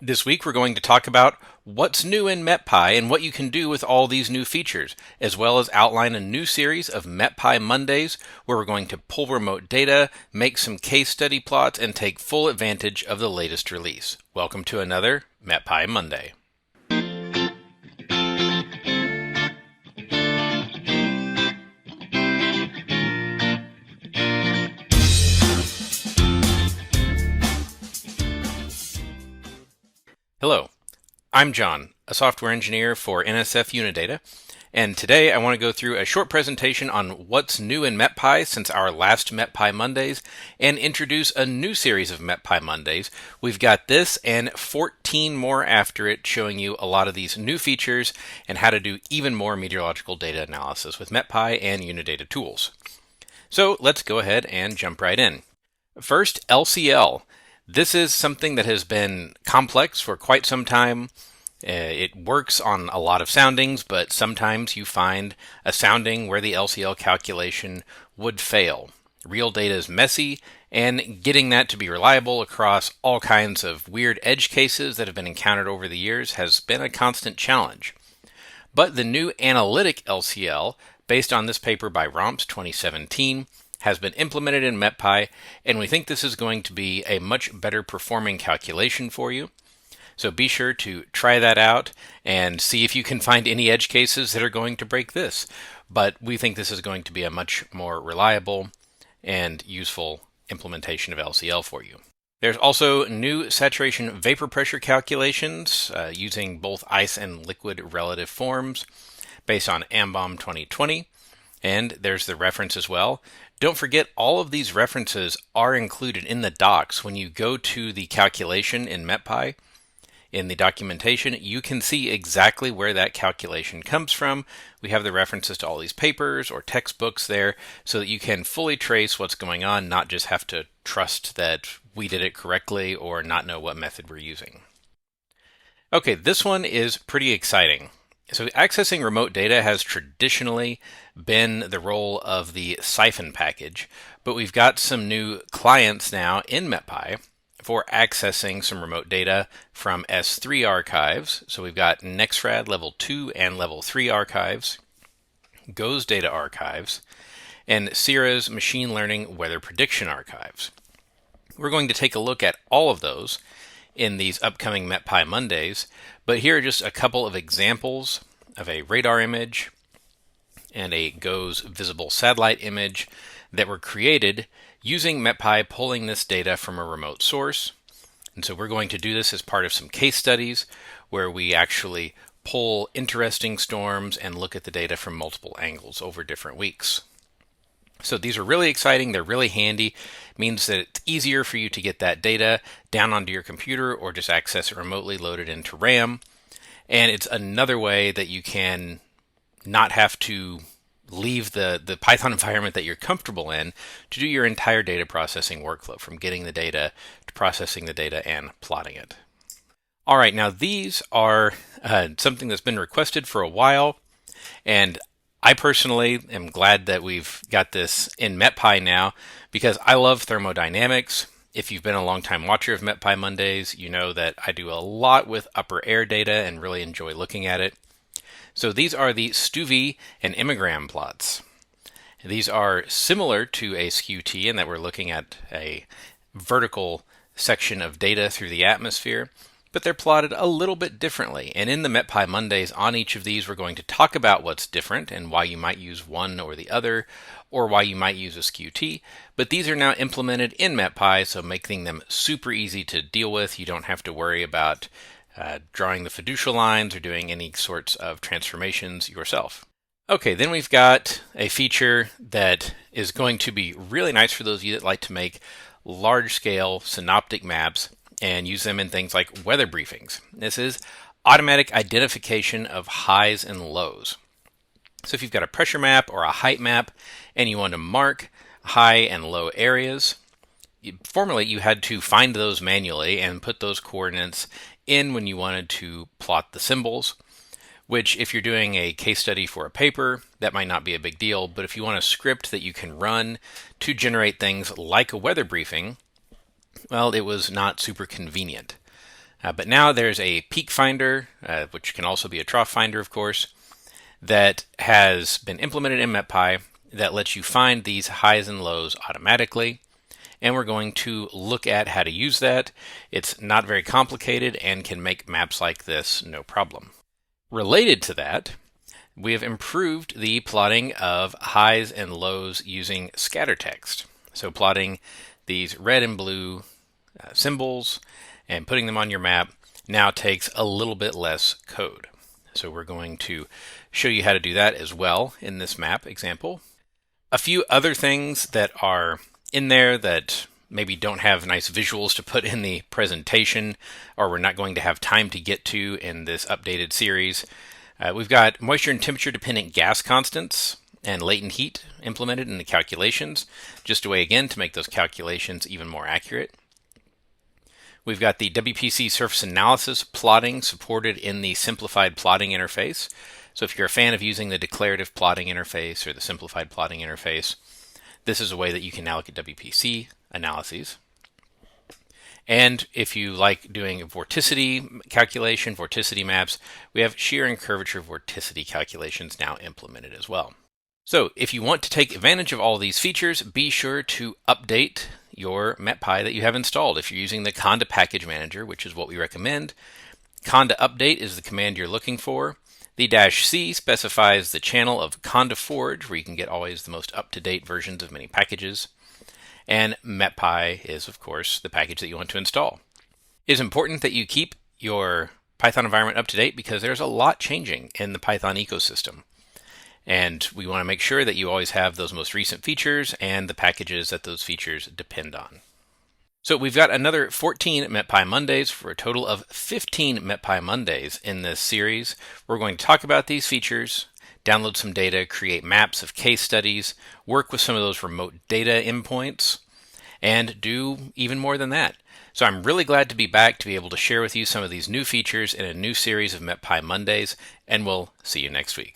This week we're going to talk about what's new in MetPy and what you can do with all these new features, as well as outline a new series of MetPy Mondays where we're going to pull remote data, make some case study plots, and take full advantage of the latest release. Welcome to another MetPy Monday. Hello, I'm John, a software engineer for NSF Unidata, and today I want to go through a short presentation on what's new in MetPy since our last MetPy Mondays and introduce a new series of MetPy Mondays. We've got this and 14 more after it showing you a lot of these new features and how to do even more meteorological data analysis with MetPy and Unidata tools. So let's go ahead and jump right in. First, LCL. This is something that has been complex for quite some time. It works on a lot of soundings, but sometimes you find a sounding where the LCL calculation would fail. Real data is messy, and getting that to be reliable across all kinds of weird edge cases that have been encountered over the years has been a constant challenge. But the new analytic LCL, based on this paper by Romps 2017, has been implemented in MetPy, and we think this is going to be a much better performing calculation for you. So be sure to try that out and see if you can find any edge cases that are going to break this. But we think this is going to be a much more reliable and useful implementation of LCL for you. There's also new saturation vapor pressure calculations using both ice and liquid relative forms based on AMBOM 2020. And there's the reference as well. Don't forget, all of these references are included in the docs. When you go to the calculation in MetPy, in the documentation, you can see exactly where that calculation comes from. We have the references to all these papers or textbooks there so that you can fully trace what's going on, not just have to trust that we did it correctly or not know what method we're using. Okay, this one is pretty exciting. So accessing remote data has traditionally been the role of the siphon package, but we've got some new clients now in MetPy for accessing some remote data from S3 archives. So we've got NEXRAD level 2 and level 3 archives, GOES data archives, and Sierra's machine learning weather prediction archives. We're going to take a look at all of those in these upcoming MetPy Mondays, but here are just a couple of examples of a radar image and a GOES visible satellite image that were created using MetPy pulling this data from a remote source. And so we're going to do this as part of some case studies where we actually pull interesting storms and look at the data from multiple angles over different weeks. So these are really exciting, they're really handy. It means that it's easier for you to get that data down onto your computer or just access it remotely loaded into RAM. And it's another way that you can not have to leave the Python environment that you're comfortable in to do your entire data processing workflow, from getting the data to processing the data and plotting it. All right, now these are something that's been requested for a while, and I personally am glad that we've got this in MetPy now because I love thermodynamics. If you've been a long-time watcher of MetPy Mondays, you know that I do a lot with upper air data and really enjoy looking at it. So these are the Stüve and Emagram plots. These are similar to a SKUT in that we're looking at a vertical section of data through the atmosphere, but they're plotted a little bit differently. And in the MetPy Mondays on each of these, we're going to talk about what's different and why you might use one or the other, or why you might use a SKUT. But these are now implemented in MetPy, so making them super easy to deal with. You don't have to worry about drawing the fiducial lines or doing any sorts of transformations yourself. Okay, then we've got a feature that is going to be really nice for those of you that like to make large-scale synoptic maps and use them in things like weather briefings. This is automatic identification of highs and lows. So if you've got a pressure map or a height map and you want to mark high and low areas, formerly you had to find those manually and put those coordinates in when you wanted to plot the symbols, which if you're doing a case study for a paper, that might not be a big deal. But if you want a script that you can run to generate things like a weather briefing, well, it was not super convenient. But now there's a peak finder, which can also be a trough finder, of course, that has been implemented in MetPy that lets you find these highs and lows automatically. And we're going to look at how to use that. It's not very complicated and can make maps like this no problem. Related to that, we have improved the plotting of highs and lows using scatter text. So plotting these red and blue symbols and putting them on your map now takes a little bit less code. So we're going to show you how to do that as well in this map example. A few other things that are in there that maybe don't have nice visuals to put in the presentation, or we're not going to have time to get to in this updated series. We've got moisture and temperature dependent gas constants and latent heat implemented in the calculations, just a way again to make those calculations even more accurate. We've got the WPC surface analysis plotting supported in the simplified plotting interface. So if you're a fan of using the declarative plotting interface or the simplified plotting interface, this is a way that you can now look at WPC analyses. And if you like doing vorticity calculation, vorticity maps, we have shear and curvature vorticity calculations now implemented as well. So if you want to take advantage of all these features, be sure to update your MetPy that you have installed. If you're using the Conda package manager, which is what we recommend, Conda update is the command you're looking for. The -C specifies the channel of Conda Forge, where you can get always the most up-to-date versions of many packages. And MetPy is, of course, the package that you want to install. It is important that you keep your Python environment up to date because there's a lot changing in the Python ecosystem. And we want to make sure that you always have those most recent features and the packages that those features depend on. So we've got another 14 MetPy Mondays for a total of 15 MetPy Mondays in this series. We're going to talk about these features, download some data, create maps of case studies, work with some of those remote data endpoints, and do even more than that. So I'm really glad to be back to be able to share with you some of these new features in a new series of MetPy Mondays, and we'll see you next week.